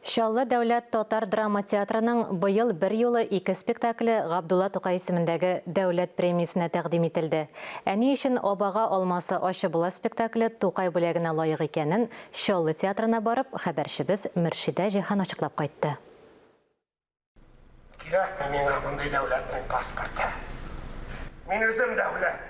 Шаллы дәүләт татар драма театрының быйыл бер юлы 2 спектакле Габдулла Тукай исемендәге дәүләт премиясенә тәкъдим ителде. Әни өчен обага алмасы ачы була спектакле Тукай бүләгенә лаек икәнен Шаллы театрына барып хәбәрчебез Мөршидә Җиһан ачыклап кайтты. Кирәкме миңа мондай дәүләтнең паспорты? Мин үзем дәүләт.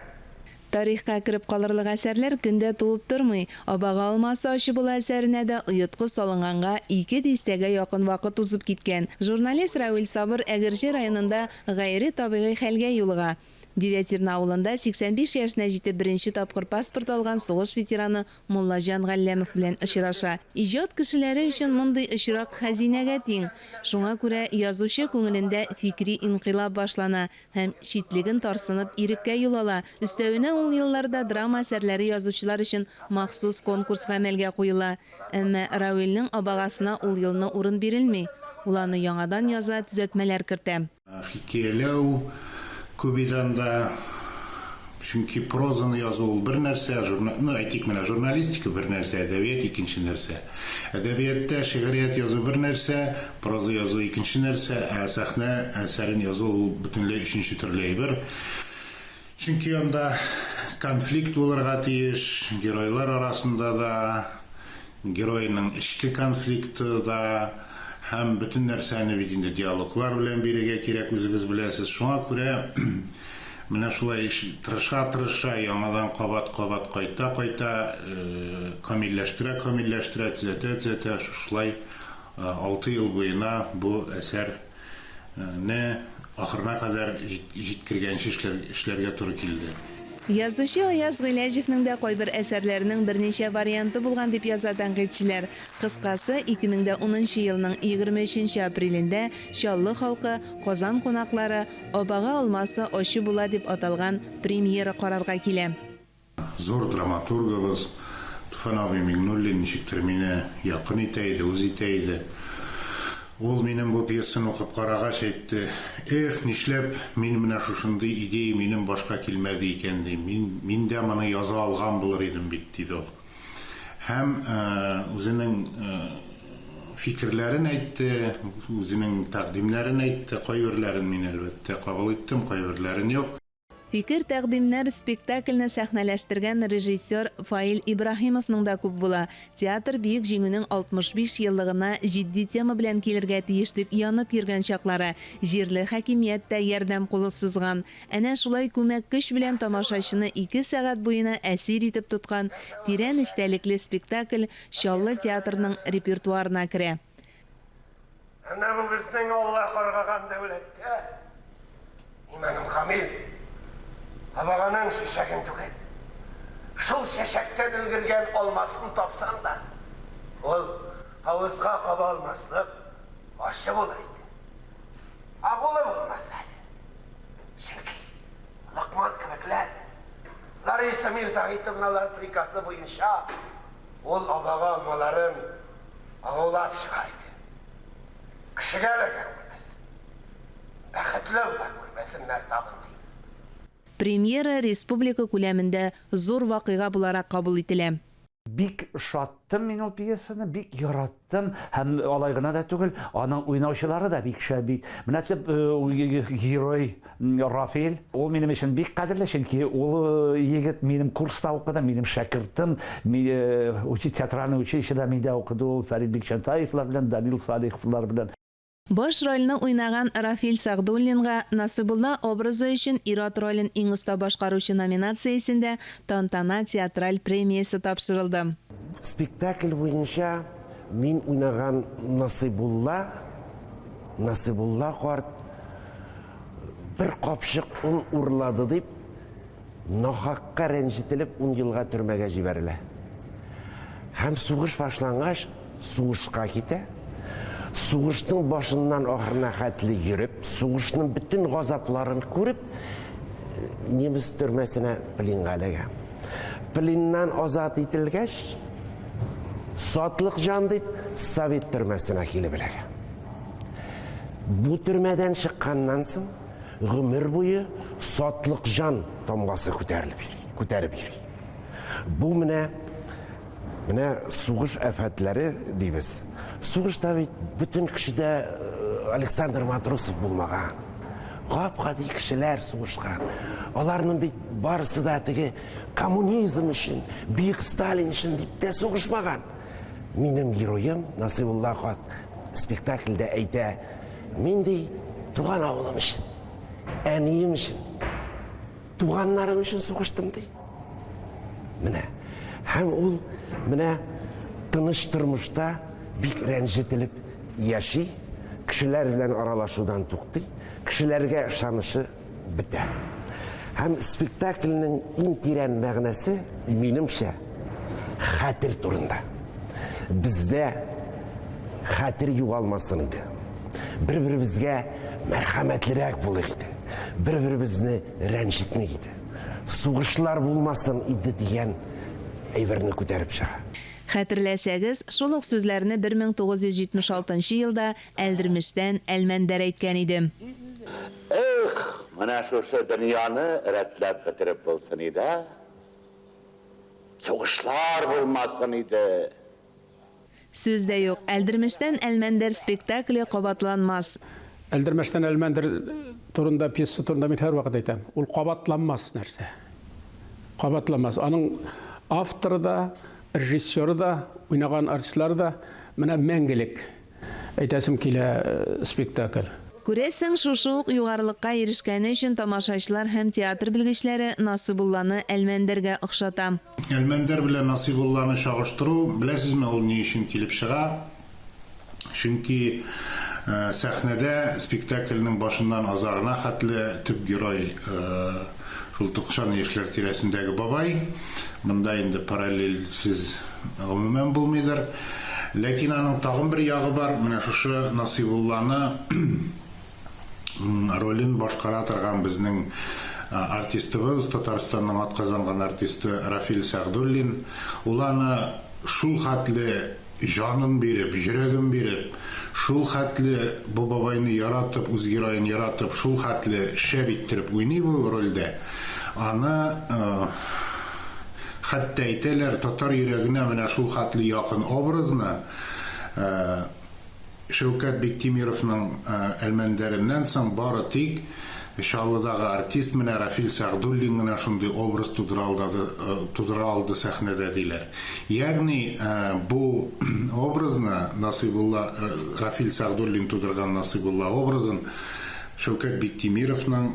Тарихка кіріп қалырлық әсәрлер күнде туып тұрмый. Обаға алмасы ашы бұл әсәріне де ұйытқы салынғанға 2 дистәгә якын вақыт узып киткән. Журналист Рауил Сабыр Әгерҗе районында гайри табигый хәлгә юлыга. Девятирна авылында 85 яшенә җитеп беренче тапкыр паспорт алган сугыш ветераны Муллаҗан Галләмов белән очраша. Иҗат кешеләре өчен мондый очрак хәзинәгә тиң. Шуңа күрә язучы күңелендә фикри инкыйлаб башлана һәм читлеген тарсынып иреккә юл ала. Өстәвенә ул елларда драма әсәрләре язучылар өчен махсус конкурс гамәлгә куела. Әмма Рауилнең абагасына ул елны урын бирелми. Ул аны яңадан яза, төзәтмәләр кертә. Хикәяләү Күбиданда, çünkü prozаны язу ул бер нәрсә, әйтик менә журналистика бер нәрсә, әдәбият икенче нәрсә. Әдәбиятта шигърият язу бер нәрсә, проза язу икенче нәрсә, ә сәхнә әсәрен язу ул бөтенләй өченче төрле әйбер. Чөнки анда конфликт булырга тиеш, геройлар арасында да, геройның ички конфликты да, һәм бөтен нәрсәне бит инде диалоглар белән бирергә кирәк, үзегез беләсез. Шуңа күрә менә шулай тырыша яңадан кабат кайта камилләштерә, төзәтә, шулай 6 ел буена бу әсәрне ахырына кадәр җиткергәнче эшләргә туры килде. Язучы Аяз Гыйләҗевнең дә кайбер әсәрләренең берничә варианты булган дип яза тәнкыйтьчеләр. Кыскасы, 2010 елның 23 апрелендә Шаллы халкы, Казан кунаклары обага алмасы ачы була дип аталган премьера карарга килә. Зур драматургыбыз Туфан абый Миңнуллин ничектер мине якын итә иде, үз итә иде. Ул минем бу пьесаны укып карагач әйтте: нишләп мин менә шушындый идея минем башка килмәде икән ди. Мин дә моны яза алган булыр идем бит диде ул. Һәм үзенең фикерләрен әйтте, үзенең тәкъдимнәрен әйтте, кайберләрен мин әлбәттә кабул иттем, кайберләрен юк. Фикер тәкъдимнәр спектакльне сәхнәләштергән режиссер Фаил Ибраһимовның да күп була. Театр бөек җиңүнең 65 еллыгына җитди тема белән килергә тиеш дип янып йөргән чаклары. Җирле хакимият тә ярдәм кулы сузган. Әнә шулай күмәк көч белән тамашачыны 2 сәгать буена әсир итеп тоткан тирән эчтәлекле спектакль Шаллы театрының репертуарына керә. Әнә бу безнең Аллаһ каргаган дәүләттә иманым камил. Абаганың шешәген түгел. Шул шешәктән өлгергән алмасын тапсаң да, ул авызга каба алмаслык ачы булыр иде. Абулы булмас әле. Чөнки Лакман кебекләр, Лариса Мирзаитовналар приказы буенча ул абага алмаларын агаулап чыгар иде. Кешегә ләгән күрмәс. Бәхетле була күрмәсеннәр тагын. Премьера республика күләмендә зур вакыйга буларак кабул ителә. Бик шаттым мин ул пьесаны, бик яраттым, һәм алай гына да түгел, аның уйнаучылары да бик шәп бит. Менә герой Рафаэль, ул минем өчен бик кадерле, чөнки ул егет минем курста укыды, минем шәкертем, театральный училищеда миндә укыды, ул Фәрит Бикчәнтаевлар белән, Данил Салиховлар белән. Баш рольне уйнаган Рафил Сагдуллинга Насыбулла образы өчен ир-ат ролен иң оста башкаручы номинациясендә Тантана театраль премиясе тапшырылды. Спектакль буенча мин уйнаган Насыбулла карт бер капчык ун урлады дип нахакка рәнҗетелеп 10 елга төрмәгә җибәрелә. Һәм сугыш башлангач сугышка китә. Сугышның башыннан ахырына хәтле йөреп, сугышның bütün газапларын күреп, немец төрмәсенә пленга эләгә. Пленнан азат ителгәч, сатлык җан дип Совет төрмәсенә килеп эләгә. Бу төрмәдән чыкканнан соң гомер буе сатлык җан тамгасы күтәреп йөри. Бу менә сугыш афәтләре дибез. Сугышта бит бүтін кішіде Александр Матросов болмаған. Қап-қади кішілер сугышқан. Оларның бит барысы да теге коммунизм үшін, Бүйік Сталин үшін деп те сугышмаған. Менің героем Насибулла Қуат спектакльде әйтә, мен дей туған ауылым үшін, әнейім үшін, туғаннарым үшін сугыштым дей. Менә, һәм ул менә тыныш тормышта бик рәнҗетелеп яши, кешеләр белән аралашудан туктый, кешеләргә ышанышы бетә. Һәм спектакльнең иң тирән мәгънәсе минемчә хәтер турында. Бездә хәтер югалмасын иде. Бер-беребезгә мәрхәмәтлерәк булыйк иде. Бер-беребезне рәнҗетмик иде. Сугышлар булмасын иде дигән әйберне күтәреп чыга. Хәтерләсәгез, шул ук сүзләрне 1976 елда Әлдермештән Әлмәндәр әйткән иде. Менә шушы дөньяны рәтләп бетереп булсын иде. Сугышлар булмасын иде. Сүздә юк, Әлдермештән Әлмәндәр спектакле кабатланмас. Әлдермештән Әлмәндәр турында, пьеса турында мин һәр вакыт әйтәм. Ул кабатланмас нәрсә. Кабатланмас. Аның авторы да, режиссеры да, уйнаган артистлар да менә мәңгелек. Әйтәсем килә спектакль. Күрәсең, шушы ук югарылыкка ирешкәне өчен тамашачылар һәм театр белгечләре Насибулланы Әлмәндәргә охшата. Әлмәндәр белән Насибулланы чагыштыру, беләсезме, ул ни өчен килеп чыга? Чөнки сәхнәдә спектакльнең башыннан азагына хәтле төп герой шул 90 яшьләр тирәсендәге бабай. Монда инде параллельсез гомумән булмыйдыр. Ләкин аның тагын бер ягы бар. Менә шушы Насибулланы ролен башкара торган безнең артистыбыз, Татарстанның атказанган артисты Рафил Сәгъдуллин. Ул аны шул хәтле жанын биреп, йөрәген биреп, шул хәтле бу бабайны яратып, үз героен яратып, шул хәтле шәп иттереп уйный бу рольдә. Аны хәтта әйтәләр, татар йөрәгенә менә шул хәтле якын образны Шәүкәт Биктимировның Әлмәндәреннән соң бары тик Шаллыдагы артист менә Рафил Сәгъдуллин гына шундый образ тудыра алды сәхнәдә диләр. Ягъни бу образны Рафил Сәгъдуллин тудырган Насибулла образын Шәүкәт Биктимировның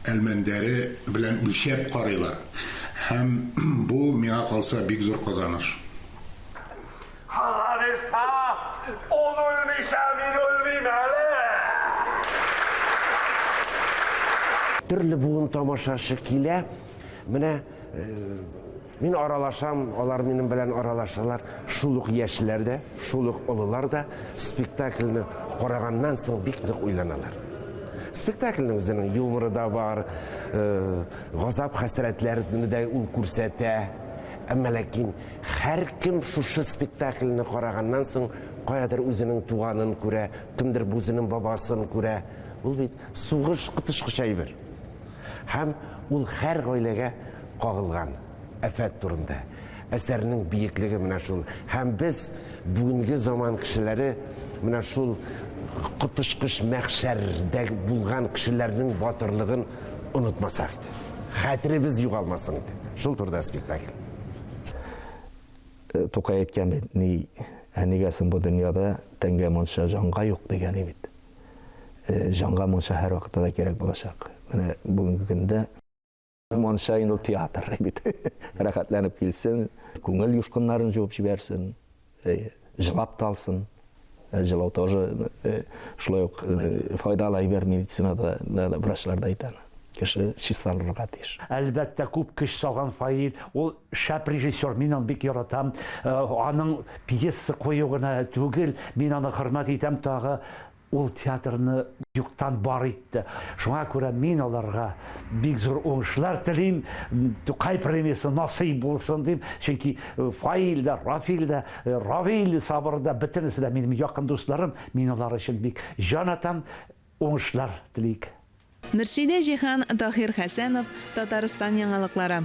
Әлмәндәре белән үлчәп карыйлар. Һәм бу миңа калса бик зур казаныш. Halisa, olulmuşa min olmimeli. Төрле буын тамашашы килә. Менә мин аралашам, алар минем белән аралашалар. Шул ук яшьләр дә, шул ук олылар да спектакльне караганнан соң бик нык уйланалар. Спектакльнең үзенең юморы да бар, газап хәсрәтләрне дә ул күрсәтә. Әмма ләкин һәркем шушы спектакльне караганнан соң каядыр үзенең туганын күрә, кемдер үзенең бабасын күрә. Ул бит сугыш кытышкыч әйбер. Һәм ул һәр гаиләгә кагылган афәт турында. Әсәрнең бийеклеге менә шул. Һәм без бүгенге заман кешеләре менә шул кытышкыч мәхшәрдә булган кешеләрнең батырлыгын онытмасак иде. Хәтеребез югалмасын иде. Шул турда спектакль. Тукай әйткән бит, ни әнигәсен бу дөньяда тәнгә монша жанга юк дигән бит. Жанга монша һәр вакытта да кирәк булачак. Менә бүгенге көндә монша инде театр бит. Рәхәтләнеп килсен, күңел юшкыннарын җуып җибәрсен, җылап талсын. Җылау тоже шулай ук файдалы әйбер медицинада да врачлар да әйтә. Кеше чисталырга тиеш. Әлбәттә күп көч салган Фаил, ул шәп режиссер, мин аны бик яратам. Аның пьеса кую гына түгел, мин аны хөрмәт итәм тагы. Ул театрны юктан бар итте. Шуңа күрә мин аларга бик зур уңышлар телим, Тукай премиясы насыйп булсын дип. Чөнки Фаил да, Рафил да, Равил Сабыр да, бөтенесе дә минем якын дусларым, мин алар өчен бик җан атам, уңышлар телик. Мөршидә Җиһан, Таһир Хәсәнов, Татарстан яңалыклары.